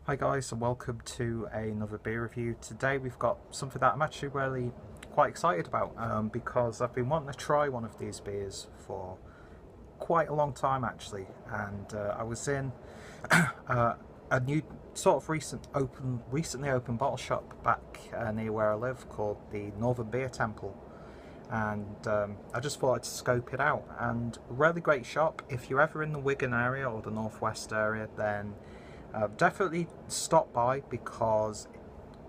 Hi guys, and welcome to another beer review. Today we've got something that I'm actually really quite excited about because I've been wanting to try one of these beers for quite a long time actually, and I was in a new sort of recently opened bottle shop back near where I live called the Northern Beer Temple, and I just thought I'd scope it out. And really great shop. If you're ever in the Wigan area or the northwest area, then definitely stop by, because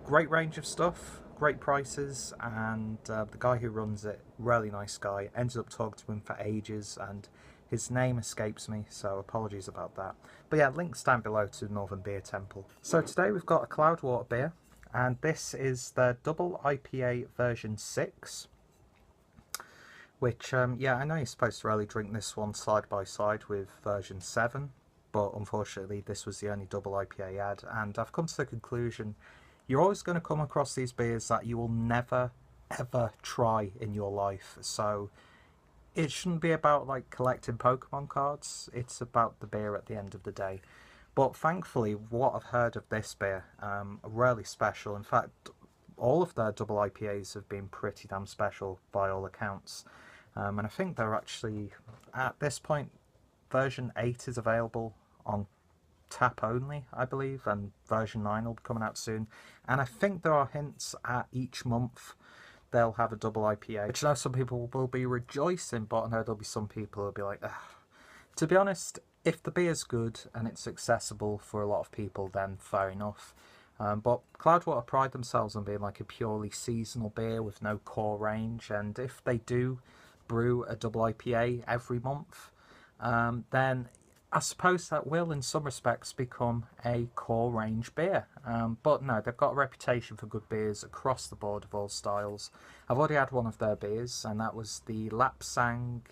great range of stuff, great prices, and the guy who runs it, really nice guy. Ended up talking to him for ages and his name escapes me, so apologies about that. But yeah, links down below to Northern Beer Temple. So today we've got a Cloudwater beer, and this is the double IPA version 6, which yeah, I know you're supposed to really drink this one side by side with version 7, but unfortunately this was the only double IPA I had, and I've come to the conclusion you're always going to come across these beers that you will never ever try in your life. So it shouldn't be about like collecting Pokemon cards, it's about the beer at the end of the day. But thankfully what I've heard of this beer, really special. In fact, all of their double IPAs have been pretty damn special by all accounts, and I think they're actually, at this point, version 8 is available on tap only, I believe, and version 9 will be coming out soon. And I think there are hints at each month they'll have a double IPA, which I know some people will be rejoicing, but I know there'll be some people who'll be like, ugh. To be honest, if the beer's good and it's accessible for a lot of people, then fair enough. But Cloudwater pride themselves on being like a purely seasonal beer with no core range, and if they do brew a double IPA every month, then I suppose that will in some respects become a core range beer. But no, they've got a reputation for good beers across the board of all styles. I've already had one of their beers, and that was the Lapsang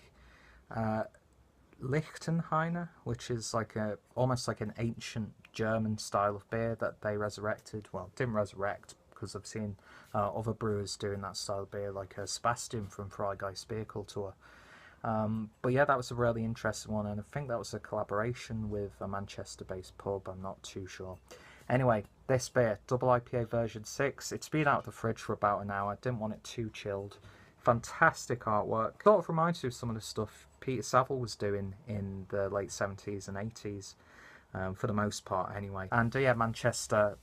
Lichtenheiner, which is like almost like an ancient German style of beer that they resurrected. Well, didn't resurrect, because I've seen other brewers doing that style of beer, like Sebastian from Freigeist Beer Kultur. But yeah, that was a really interesting one, and I think that was a collaboration with a Manchester-based pub, I'm not too sure. Anyway, this beer, double IPA version 6, it's been out of the fridge for about an hour. I didn't want it too chilled. Fantastic artwork. Sort of reminds you of some of the stuff Peter Saville was doing in the late 70s and 80s, for the most part anyway. And yeah, Manchester,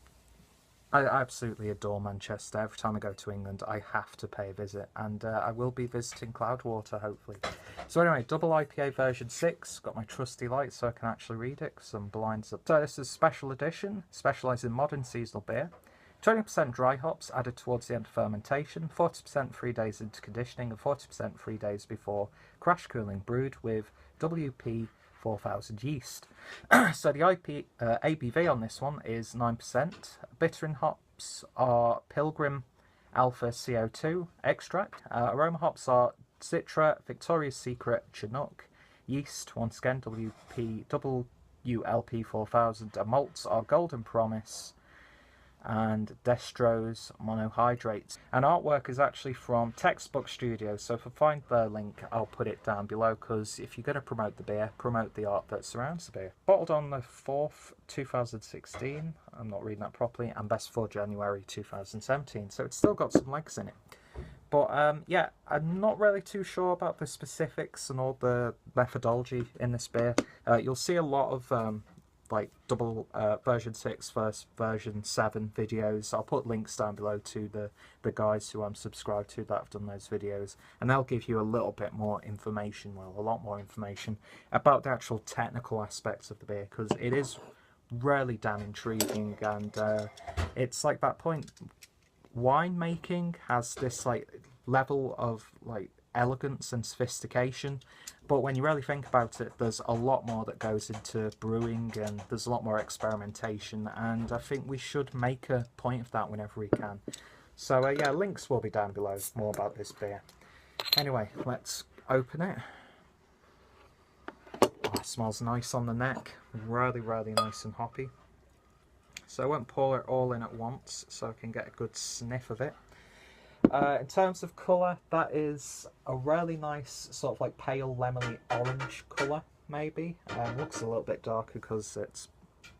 I absolutely adore Manchester. Every time I go to England, I have to pay a visit, and I will be visiting Cloudwater, hopefully. So anyway, double IPA version 6, got my trusty light so I can actually read it, because I'm blinds up. So this is a special edition, specialised in modern seasonal beer. 20% dry hops added towards the end of fermentation, 40% 3 days into conditioning, and 40% 3 days before crash cooling, brewed with WP 4000 yeast. So the ABV on this one is 9%. Bittering hops are Pilgrim Alpha CO2 extract. Aroma hops are Citra, Victoria's Secret, Chinook. Yeast, once again, WLP 4000. And malts are Golden Promise and Destro's monohydrates. And artwork is actually from Textbook Studio, so if I find the link I'll put it down below, because if you're going to promote the beer, promote the art that surrounds the beer. Bottled on the 4th 2016, I'm not reading that properly, and best for January 2017, so it's still got some legs in it. But yeah, I'm not really too sure about the specifics and all the methodology in this beer. You'll see a lot of like double version 6 versus version 7 videos. I'll put links down below to the guys who I'm subscribed to that have done those videos, and they'll give you a little bit more information, well, a lot more information about the actual technical aspects of the beer, because it is really damn intriguing. And it's like that point, winemaking has this like level of like elegance and sophistication, but when you really think about it, there's a lot more that goes into brewing, and there's a lot more experimentation, and I think we should make a point of that whenever we can. So yeah, links will be down below, more about this beer. Anyway, let's open it. Oh, it smells nice on the neck, really nice and hoppy. So I won't pour it all in at once so I can get a good sniff of it. In terms of colour, that is a really nice sort of like pale lemony orange colour, maybe. Looks a little bit darker because it's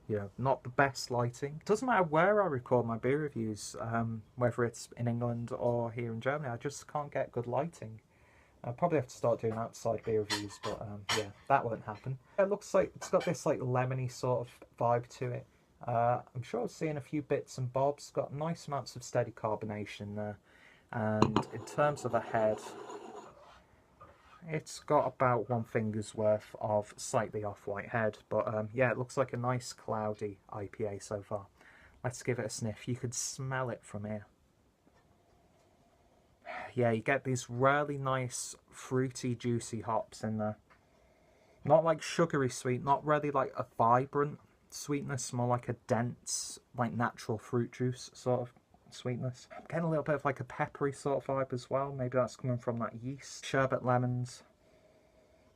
you know, not the best lighting. It doesn't matter where I record my beer reviews, whether it's in England or here in Germany, I just can't get good lighting. I'll probably have to start doing outside beer reviews, but yeah, that won't happen. It looks like it's got this like lemony sort of vibe to it. I'm sure I've seen a few bits and bobs. It's got nice amounts of steady carbonation there. And in terms of a head, it's got about one finger's worth of slightly off-white head. But yeah, it looks like a nice cloudy IPA so far. Let's give it a sniff. You can smell it from here. Yeah, you get these really nice fruity, juicy hops in there. Not like sugary sweet, not really like a vibrant sweetness, more like a dense, like natural fruit juice sort of sweetness. I'm getting a little bit of like a peppery sort of vibe as well. Maybe that's coming from that yeast. Sherbet lemons.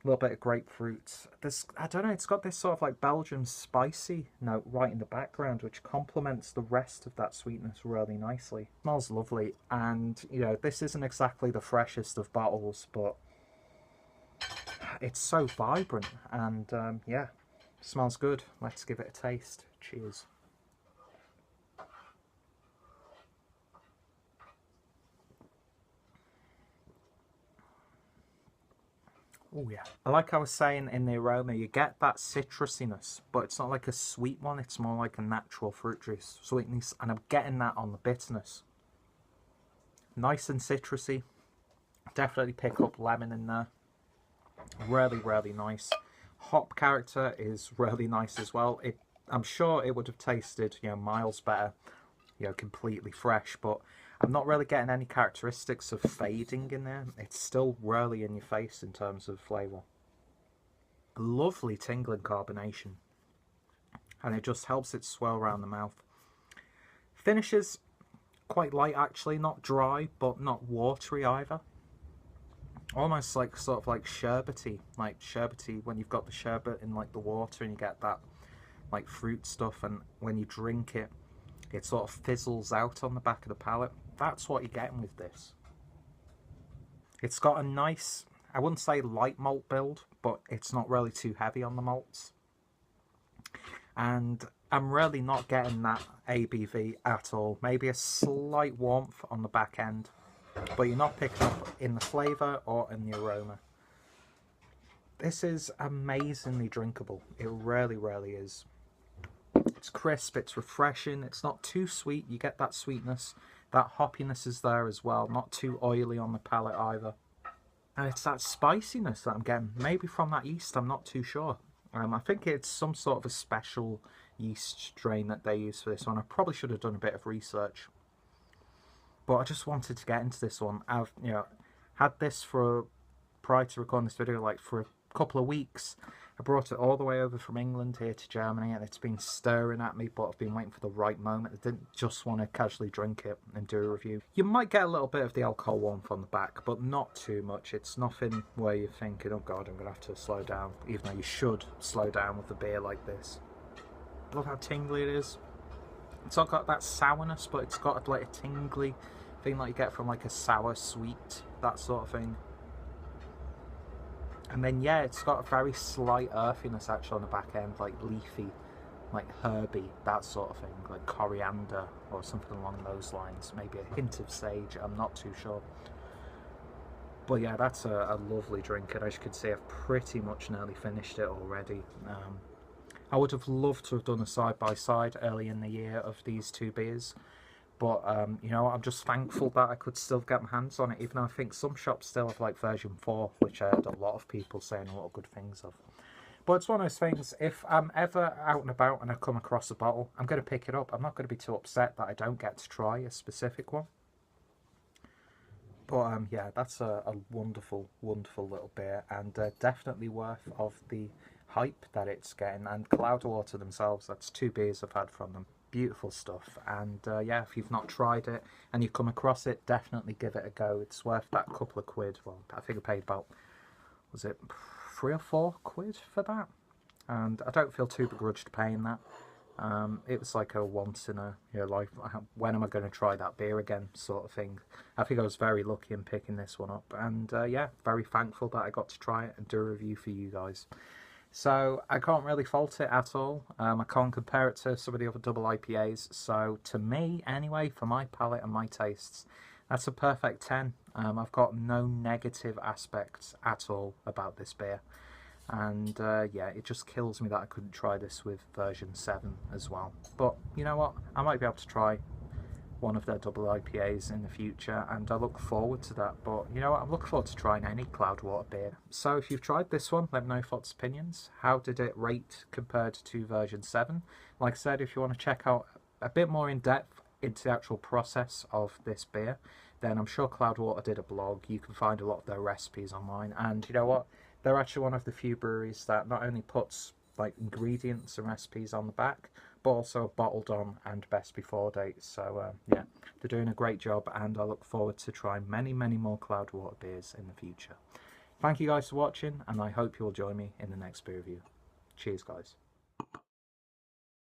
A little bit of grapefruit. This, I don't know, it's got this sort of like Belgian spicy note right in the background, which complements the rest of that sweetness really nicely. Smells lovely, and you know, this isn't exactly the freshest of bottles, but it's so vibrant, and yeah, smells good. Let's give it a taste. Cheers. Oh yeah. Like I was saying in the aroma, you get that citrusiness, but it's not like a sweet one, it's more like a natural fruit juice sweetness, and I'm getting that on the bitterness. Nice and citrusy. Definitely pick up lemon in there. Really, really nice. Hop character is really nice as well. I'm sure it would have tasted, you know, miles better, you know, completely fresh, but I'm not really getting any characteristics of fading in there. It's still really in your face in terms of flavour. Lovely tingling carbonation, and it just helps it swell around the mouth. Finishes quite light actually, not dry but not watery either. Almost like sort of like sherbety when you've got the sherbet in like the water and you get that like fruit stuff, and when you drink it, it sort of fizzles out on the back of the palate. That's what you're getting with this. It's got a nice, I wouldn't say light malt build, but it's not really too heavy on the malts. And I'm really not getting that ABV at all. Maybe a slight warmth on the back end, but you're not picking up in the flavour or in the aroma. This is amazingly drinkable. It really, really is. It's crisp, it's refreshing, it's not too sweet. You get that sweetness, that hoppiness is there as well. Not too oily on the palate either. And it's that spiciness that I'm getting, maybe from that yeast, I'm not too sure. I think it's some sort of a special yeast strain that they use for this one. I probably should have done a bit of research. But I just wanted to get into this one. I've, you know, had this for, prior to recording this video, like for a couple of weeks. I brought it all the way over from England here to Germany, and it's been staring at me, but I've been waiting for the right moment. I didn't just want to casually drink it and do a review. You might get a little bit of the alcohol warmth on the back, but not too much. It's nothing where you're thinking, oh god, I'm going to have to slow down, even though you should slow down with a beer like this. Love how tingly it is. It's not got that sourness, but it's got like a tingly thing like you get from like a sour sweet, that sort of thing. And then yeah, it's got a very slight earthiness actually on the back end, like leafy, like herby, that sort of thing, like coriander or something along those lines. Maybe a hint of sage, I'm not too sure. But yeah, that's a lovely drink, and as you can see, I've pretty much nearly finished it already. I would have loved to have done a side-by-side early in the year of these two beers. But, you know, I'm just thankful that I could still get my hands on it, even though I think some shops still have, like, version 4, which I heard a lot of people saying a lot of good things of. But it's one of those things, if I'm ever out and about and I come across a bottle, I'm going to pick it up. I'm not going to be too upset that I don't get to try a specific one. But, yeah, that's a wonderful, wonderful little beer, and definitely worth of the hype that it's getting. And Cloudwater themselves, that's 2 beers I've had from them. Beautiful stuff, and yeah, if you've not tried it and you come across it, definitely give it a go. It's worth that couple of quid. Well, I think I paid about, was it 3 or 4 quid for that? And I don't feel too begrudged paying that. It was like a once in a life, when am I going to try that beer again sort of thing. I think I was very lucky in picking this one up, and yeah, very thankful that I got to try it and do a review for you guys. So I can't really fault it at all. I can't compare it to some of the other double IPAs. So to me, anyway, for my palate and my tastes, that's a perfect 10. I've got no negative aspects at all about this beer. And yeah, it just kills me that I couldn't try this with version 7 as well. But you know what? I might be able to try one of their double IPAs in the future, and I look forward to that. But you know what, I'm looking forward to trying any Cloudwater beer. So if you've tried this one, let me know your thoughts, opinions. How did it rate compared to version 7? Like I said, if you want to check out a bit more in depth into the actual process of this beer, then I'm sure Cloudwater did a blog. You can find a lot of their recipes online, and you know what, they're actually one of the few breweries that not only puts like ingredients and recipes on the back, but also bottled on and best before dates. So yeah, they're doing a great job, and I look forward to trying many more Cloudwater beers in the future. Thank you guys for watching, and I hope you'll join me in the next beer review. Cheers guys.